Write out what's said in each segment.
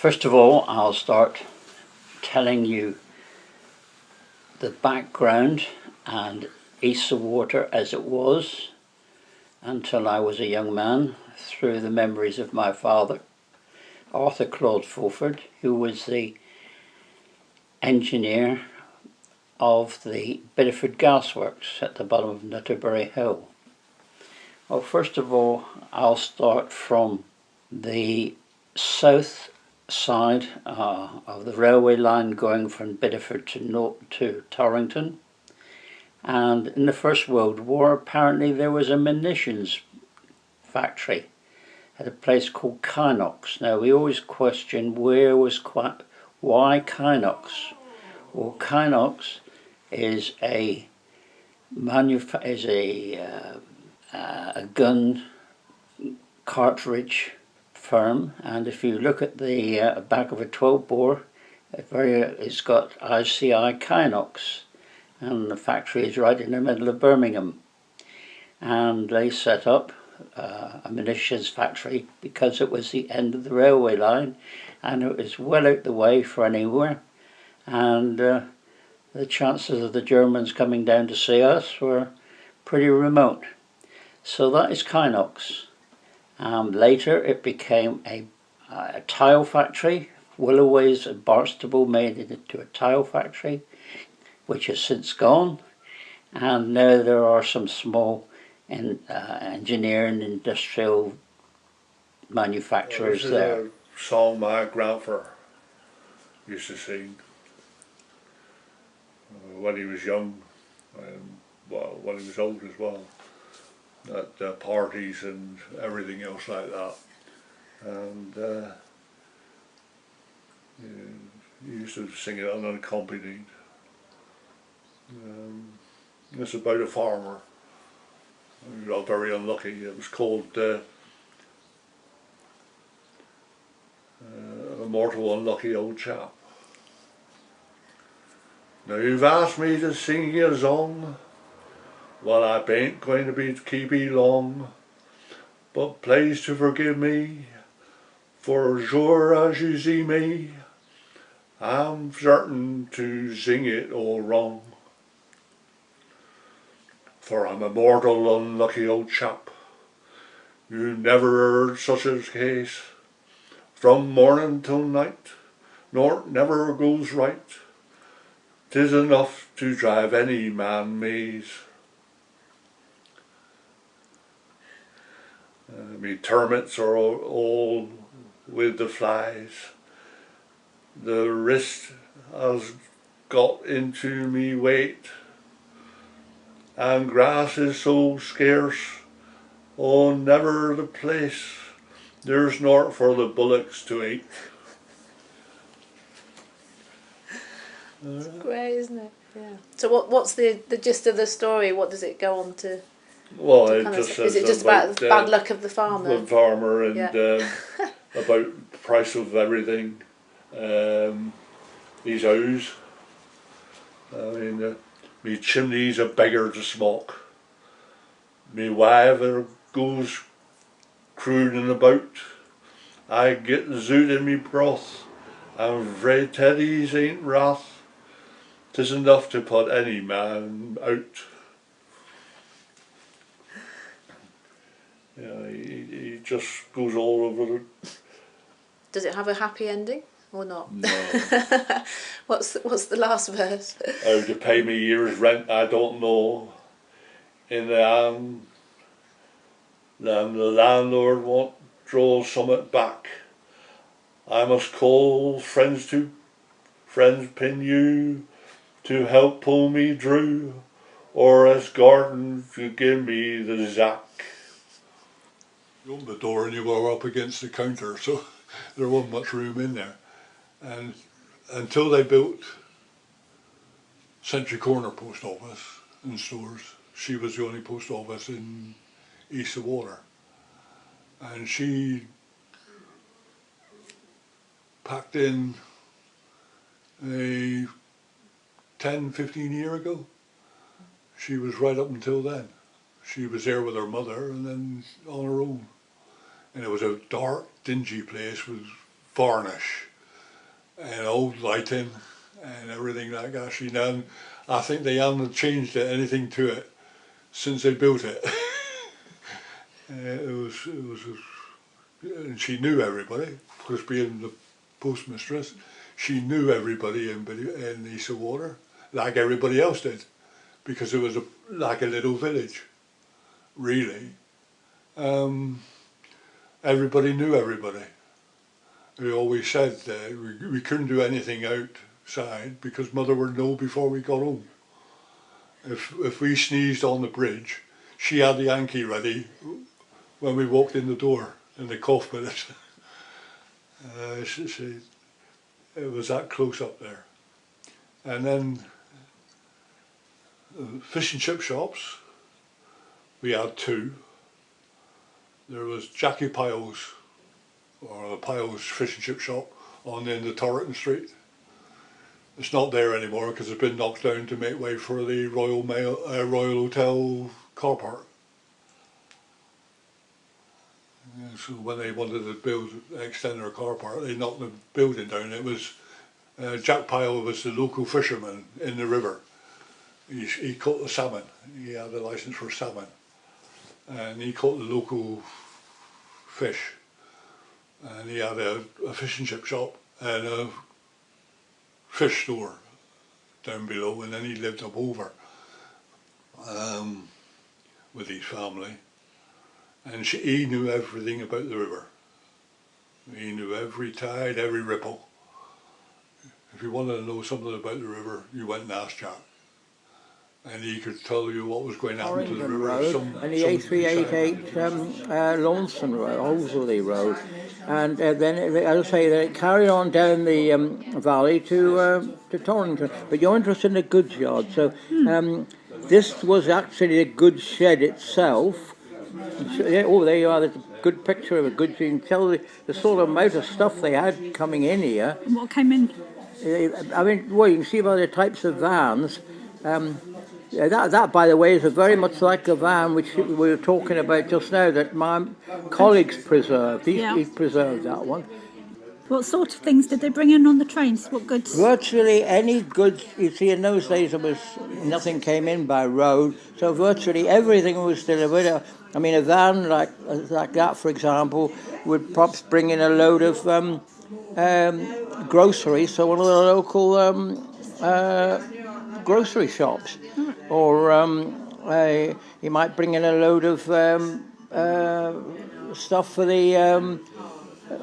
First of all, I'll start telling you the background and East of Water as it was until I was a young man, through the memories of my father, Arthur Claude Fulford, who was the engineer of the Bideford Gasworks at the bottom of Nutterbury Hill. Well, first of all, I'll start from the south side of the railway line going from Bideford to Torrington. And in the First World War, apparently there was a munitions factory at a place called Kynox. Now, we always question why Kynox? Well, Kynox is a gun cartridge firm, and if you look at the back of a 12 bore, it's got ICI Kynox, and the factory is right in the middle of Birmingham. And they set up a munitions factory because it was the end of the railway line and it was well out the way for anywhere, and the chances of the Germans coming down to see us were pretty remote. So that is Kynox. Later it became a tile factory. Willowways and Barnstable made it into a tile factory, which has since gone, and now there are some small engineering industrial manufacturers there. This is a song my grandfather used to sing when he was young, and when he was old as well, at parties and everything else like that. And he used to sing it unaccompanied. It's about a farmer who got very unlucky. It was called A Mortal Unlucky Old Chap. Now, you've asked me to sing you a song. Well, I ain't going to keep you long, but please to forgive me, for sure as you see me, I'm certain to sing it all wrong. For I'm a mortal unlucky old chap, you never heard such a case, from morning till night, nor never goes right, 'tis enough to drive any man maze. Me termites are all with the flies, the wrist has got into me weight, and grass is so scarce, oh never the place, there's naught for the bullocks to eat. It's great, isn't it? Yeah. So what's the gist of the story? What does it go on to? Well, it just is it just about the bad luck of the farmer? The farmer, and yeah. About the price of everything. These hoes. I mean, me chimney's a beggar to smoke. Me wife goes crooning about. I get the zoot in me broth. I'm afraid Teddy's ain't wrath. 'Tis enough to put any man out. Yeah, he just goes all over it. Does it have a happy ending or not? No. What's the last verse? How to pay me year's rent, I don't know. In the end, then the landlord won't draw summit back. I must call friends pin you to help pull me through, or as Gordon to give me the zack. You opened the door and you were up against the counter, so there wasn't much room in there. And until they built Century Corner Post Office and stores, she was the only post office in East of Water. And she packed in 10-15 years ago. She was right up until then. She was there with her mother and then on her own. And it was a dark, dingy place with varnish and old lighting and everything like that. She done. I think they haven't changed anything to it since they built it. And she knew everybody, because being the postmistress, she knew everybody in East of Water, like everybody else did, because it was like a little village, really. Everybody knew everybody. We always said we couldn't do anything outside because Mother would know before we got home. If we sneezed on the bridge, she had the Yankee ready when we walked in the door, and they coughed with it. It was that close up there. And then fish and chip shops, we had two. There was Jackie Pyle's, or Pyle's fish and chip shop on the end of Torrington Street. It's not there anymore because it's been knocked down to make way for the Royal Hotel car park. So when they wanted to extend their car park, they knocked the building down. It was Jack Pyle was the local fisherman in the river. He caught the salmon. He had a license for salmon, and he caught the local fish. And he had a fish and chip shop and a fish store down below, and then he lived up over with his family. And he knew everything about the river. He knew every tide, every ripple. If you wanted to know something about the river, you went and asked Jack. And he could tell you what was going to happen to the river. Road and the A388 Launceston Road, Holsworthy Road. And then, as I say, they carried on down the valley to Torrington. But you're interested in the goods yard. So this was actually the goods shed itself. Oh, there you are. There's a good picture of a goods. You can tell the sort of amount of stuff they had coming in here. And what came in? I mean, well, you can see by the types of vans. That, by the way, is very much like the van which we were talking about just now that my colleagues preserved. He preserved that one. What sort of things did they bring in on the trains? What goods? Virtually any goods. You see, in those days, nothing came in by road, so virtually everything was delivered. I mean, a van like that, for example, would perhaps bring in a load of groceries. So one of the local grocery shops, or he might bring in a load of stuff for the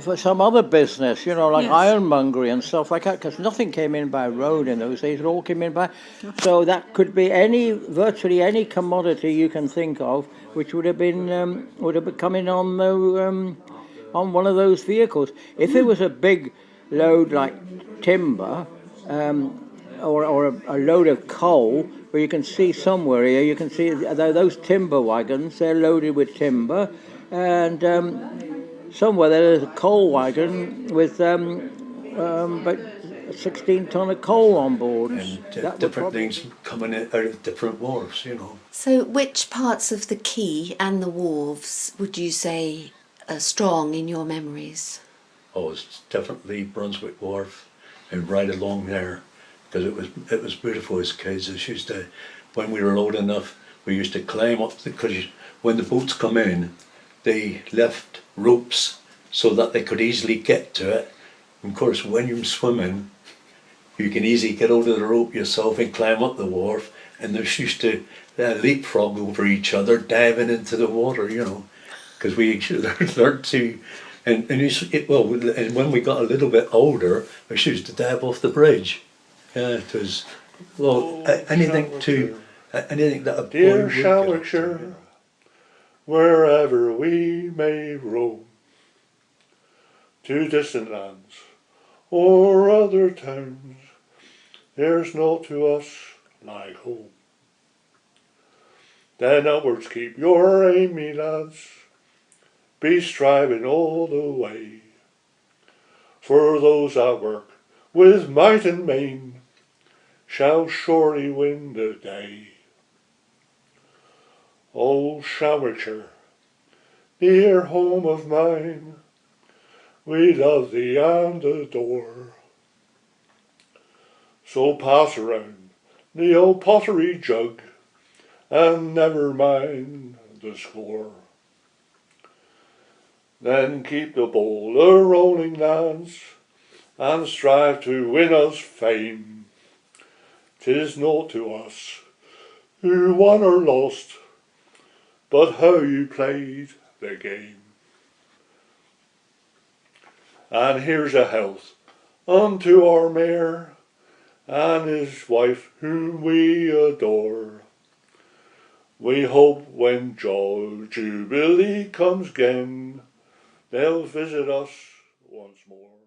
for some other business, like ironmongery and stuff like that, because nothing came in by road in those days. It all came in by. So that could be virtually any commodity you can think of, which would have come in on one of those vehicles. If it was a big load like timber. Or a load of coal, where you can see somewhere here, you can see those timber wagons, they're loaded with timber, and somewhere there's a coal wagon with about 16 ton of coal on board. And different things coming out of different wharves, So which parts of the quay and the wharves would you say are strong in your memories? Oh, it's definitely Brunswick Wharf and right along there. Because it was beautiful as kids. When we were old enough, we used to climb up, because when the boats come in, they left ropes so that they could easily get to it. And of course, when you're swimming, you can easily get out of the rope yourself and climb up the wharf. And they used to leapfrog over each other, diving into the water, because we learned to. And when we got a little bit older, we used to dive off the bridge. Yeah, it was anything that a dear boy Shawwickshire, wherever we may roam, to distant lands or other towns, there's naught to us like home. Then upwards keep your aim, me lads, be striving all the way, for those that work with might and main shall surely win the day. O Shawwickshire, dear home of mine, we love thee and adore. So pass around the old pottery jug, and never mind the score. Then keep the bowl a rolling, lads, and strive to win us fame. 'Tis naught to us who won or lost, but how you played the game. And here's a health unto our mayor and his wife whom we adore. We hope when Jubilee comes again, they'll visit us once more.